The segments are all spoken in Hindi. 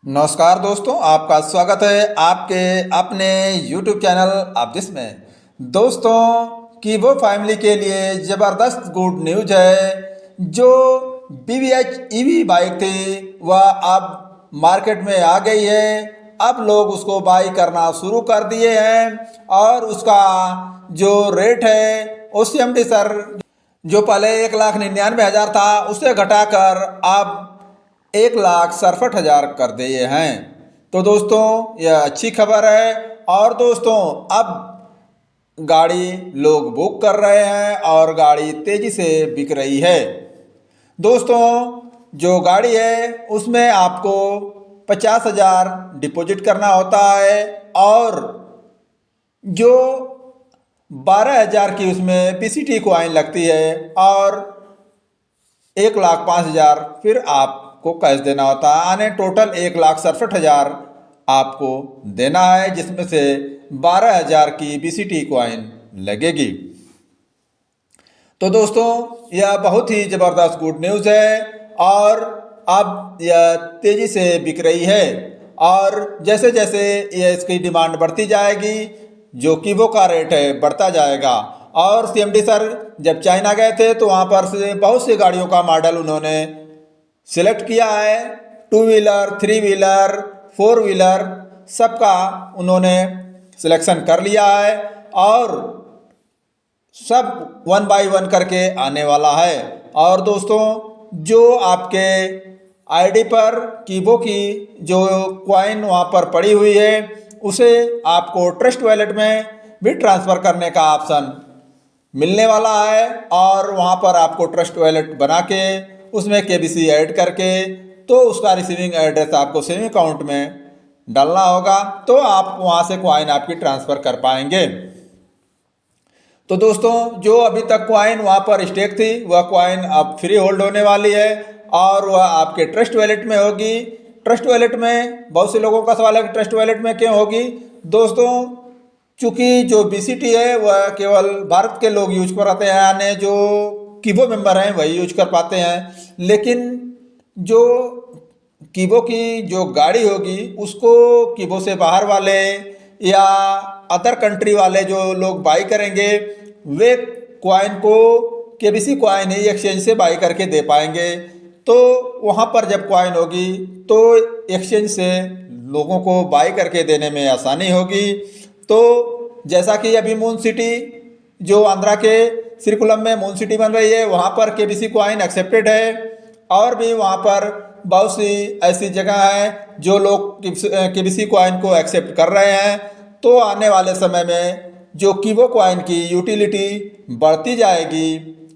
नमस्कार दोस्तों, आपका स्वागत है आपके अपने YouTube चैनल अपडेट्स में। दोस्तों, कीवो फैमिली के लिए ज़बरदस्त गुड न्यूज है। जो BBH ईवी बाइक थी वह अब मार्केट में आ गई है। अब लोग उसको बाई करना शुरू कर दिए हैं और उसका जो रेट है वो CMD सर जो पहले 1,99,000 था उसे घटाकर अब 1,67,000 कर दिए हैं। तो दोस्तों, यह अच्छी खबर है। और दोस्तों, अब गाड़ी लोग बुक कर रहे हैं और गाड़ी तेजी से बिक रही है। दोस्तों, जो गाड़ी है उसमें आपको 50,000 डिपॉजिट करना होता है और जो 12,000 की उसमें PCT कॉइन लगती है और 1,05,000 फिर आपको कैश देना होता है। यानी टोटल 1,67,000 आपको देना है, जिसमें से 12,000 की BCT कॉइन लगेगी। तो दोस्तों, यह बहुत ही ज़बरदस्त गुड न्यूज़ है और अब यह तेज़ी से बिक रही है और जैसे जैसे यह इसकी डिमांड बढ़ती जाएगी, जो कीवो का रेट है बढ़ता जाएगा। और CMD सर जब चाइना गए थे तो वहाँ पर से बहुत सी गाड़ियों का मॉडल उन्होंने सिलेक्ट किया है। 2 व्हीलर, 3 व्हीलर, 4 व्हीलर सबका उन्होंने सिलेक्शन कर लिया है और सब 1 बाय 1 करके आने वाला है। और दोस्तों, जो आपके ID पर कीवो की जो कॉइन वहाँ पर पड़ी हुई है उसे आपको ट्रस्ट वॉलेट में भी ट्रांसफ़र करने का ऑप्शन मिलने वाला है और वहाँ पर आपको ट्रस्ट वॉलेट बना के उसमें KBC ऐड करके तो उसका रिसीविंग एड्रेस आपको सेविंग अकाउंट में डालना होगा, तो आप वहाँ से कॉइन आपकी ट्रांसफ़र कर पाएंगे। तो दोस्तों, जो अभी तक कॉइन वहाँ पर स्टेक थी वह कॉइन अब फ्री होल्ड होने वाली है और वह आपके ट्रस्ट वॉलेट में होगी। ट्रस्ट वॉलेट में बहुत से लोगों का सवाल है कि ट्रस्ट वॉलेट में क्यों होगी। दोस्तों, चूँकि जो BCT है वह केवल भारत के लोग यूज कर पाते हैं, यानी जो कीवो मेंबर हैं वही यूज कर पाते हैं, लेकिन जो कीवो की जो गाड़ी होगी उसको कीवो से बाहर वाले या अदर कंट्री वाले जो लोग बाई करेंगे वे कॉइन को KBC कॉइन ही एक्सचेंज से बाई करके दे पाएंगे। तो वहाँ पर जब कॉइन होगी तो एक्सचेंज से लोगों को बाई करके देने में आसानी होगी। तो जैसा कि अभी मून सिटी जो आंध्रा के श्रीकुलम में मून सिटी बन रही है वहाँ पर KBC कॉइन एक्सेप्टेड है और भी वहाँ पर बहुत सी ऐसी जगह हैं जो लोग KBC कॉइन को एक्सेप्ट कर रहे हैं। तो आने वाले समय में जो कीवो कॉइन की यूटिलिटी बढ़ती जाएगी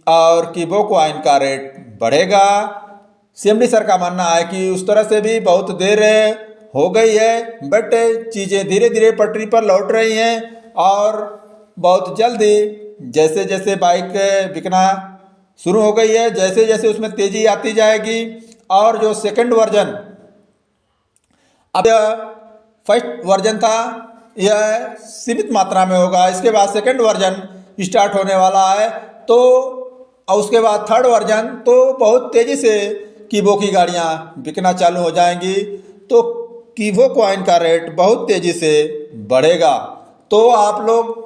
और कीवो कॉइन का रेट बढ़ेगा। CMD सर का मानना है कि उस तरह से भी बहुत देर हो गई है, बट चीज़ें धीरे धीरे पटरी पर लौट रही हैं और बहुत जल्दी जैसे जैसे बाइक बिकना शुरू हो गई है, जैसे जैसे उसमें तेज़ी आती जाएगी और जो सेकंड वर्जन अब फर्स्ट वर्जन था यह सीमित मात्रा में होगा, इसके बाद सेकंड वर्जन स्टार्ट होने वाला है। तो और उसके बाद थर्ड वर्जन तो बहुत तेज़ी से कीवो की गाड़ियाँ बिकना चालू हो जाएंगी, तो कीवो कॉइन का रेट बहुत तेज़ी से बढ़ेगा। तो आप लोग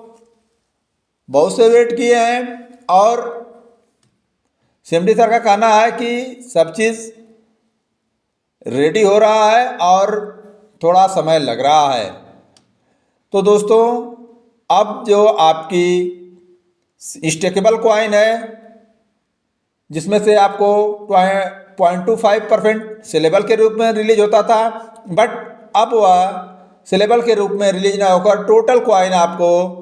बहुत से वेट किए हैं और CMD सर का कहना है कि सब चीज़ रेडी हो रहा है और थोड़ा समय लग रहा है। तो दोस्तों, अब जो आपकी स्टेकेबल कॉइन है जिसमें से आपको 0.25% सेलेबल के रूप में रिलीज होता था, बट अब वह सेलेबल के रूप में रिलीज ना होकर टोटल कॉइन आपको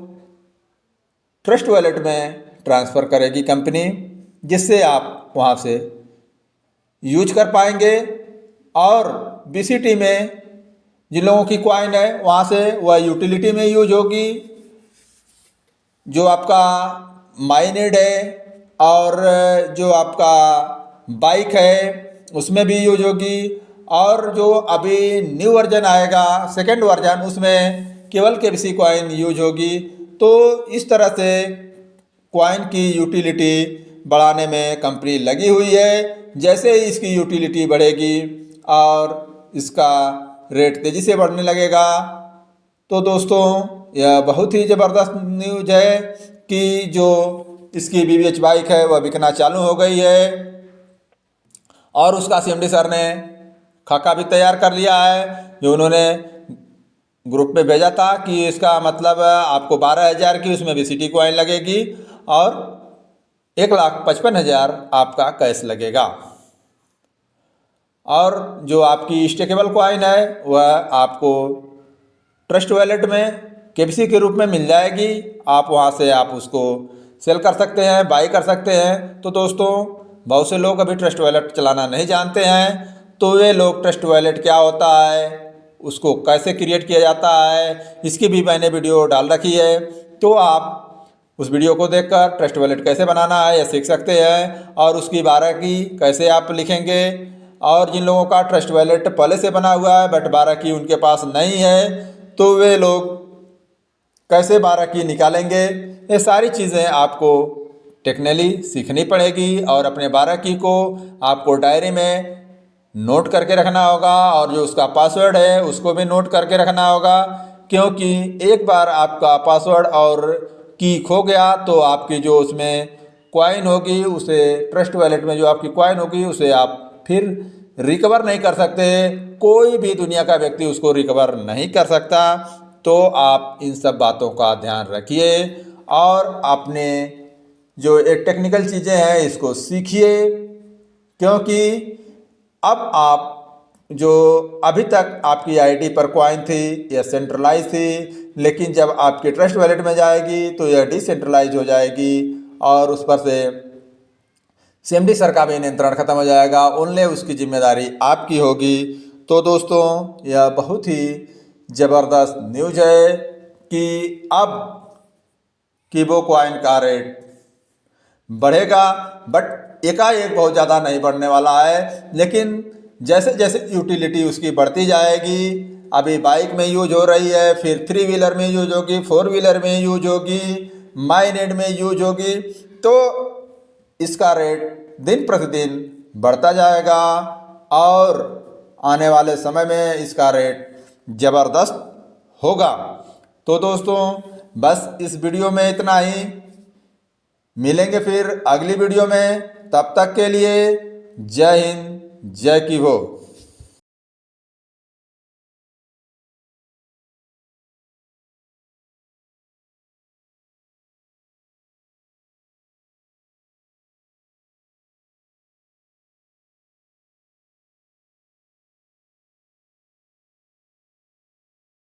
ट्रस्ट वॉलेट में ट्रांसफ़र करेगी कंपनी, जिससे आप वहाँ से यूज कर पाएंगे। और BCT में जिन लोगों की कॉइन है वहाँ से वह यूटिलिटी में यूज होगी, जो आपका माइनेड है और जो आपका बाइक है उसमें भी यूज होगी। और जो अभी न्यू वर्जन आएगा सेकंड वर्जन उसमें केवल KBC कॉइन यूज होगी। तो इस तरह से कॉइन की यूटिलिटी बढ़ाने में कंपनी लगी हुई है। जैसे ही इसकी यूटिलिटी बढ़ेगी और इसका रेट तेज़ी से बढ़ने लगेगा। तो दोस्तों यह बहुत ही ज़बरदस्त न्यूज़ है कि जो इसकी BBH बाइक है वह बिकना चालू हो गई है और उसका CMD सर ने खाका भी तैयार कर लिया है, जो उन्होंने ग्रुप में भेजा था कि इसका मतलब आपको 12,000 की उसमें VCT कॉइन लगेगी और 1,55,000 आपका कैश लगेगा। और जो आपकी स्टेकेबल कॉइन है वह आपको ट्रस्ट वॉलेट में KBC के रूप में मिल जाएगी। आप वहां से आप उसको सेल कर सकते हैं, बाई कर सकते हैं। तो दोस्तों बहुत से लोग अभी ट्रस्ट वॉलेट चलाना नहीं जानते हैं, तो वे लोग ट्रस्ट वॉलेट क्या होता है, उसको कैसे क्रिएट किया जाता है, इसकी भी मैंने वीडियो डाल रखी है। तो आप उस वीडियो को देखकर ट्रस्ट वॉलेट कैसे बनाना है यह सीख सकते हैं और उसकी 12 की कैसे आप लिखेंगे। और जिन लोगों का ट्रस्ट वॉलेट पहले से बना हुआ है बट 12 की उनके पास नहीं है, तो वे लोग कैसे 12 की निकालेंगे, ये सारी चीज़ें आपको टेक्निकली सीखनी पड़ेगी। और अपने 12 की को आपको डायरी में नोट करके रखना होगा और जो उसका पासवर्ड है उसको भी नोट करके रखना होगा, क्योंकि एक बार आपका पासवर्ड और की खो गया तो आपकी जो उसमें कॉइन होगी, उसे ट्रस्ट वॉलेट में जो आपकी कॉइन होगी उसे आप फिर रिकवर नहीं कर सकते। कोई भी दुनिया का व्यक्ति उसको रिकवर नहीं कर सकता। तो आप इन सब बातों का ध्यान रखिए और अपने जो एक टेक्निकल चीज़ें हैं इसको सीखिए, क्योंकि अब आप जो अभी तक आपकी आईडी पर कॉइन थी यह सेंट्रलाइज थी, लेकिन जब आपकी ट्रस्ट वॉलेट में जाएगी तो यह डिसेंट्रलाइज हो जाएगी और उस पर से CMD सर का भी नियंत्रण खत्म हो जाएगा। ओनली उसकी जिम्मेदारी आपकी होगी। तो दोस्तों यह बहुत ही ज़बरदस्त न्यूज़ है कि अब कीबो कॉइन का रेट बढ़ेगा, बट एकाएक बहुत ज़्यादा नहीं बढ़ने वाला है, लेकिन जैसे जैसे यूटिलिटी उसकी बढ़ती जाएगी, अभी बाइक में यूज हो रही है, फिर 3 व्हीलर में यूज होगी, 4 व्हीलर में यूज होगी, माइनेड में यूज होगी, तो इसका रेट दिन प्रतिदिन बढ़ता जाएगा और आने वाले समय में इसका रेट ज़बरदस्त होगा। तो दोस्तों बस इस वीडियो में इतना ही, मिलेंगे फिर अगली वीडियो में। तब तक के लिए जय हिंद, जय कीबो।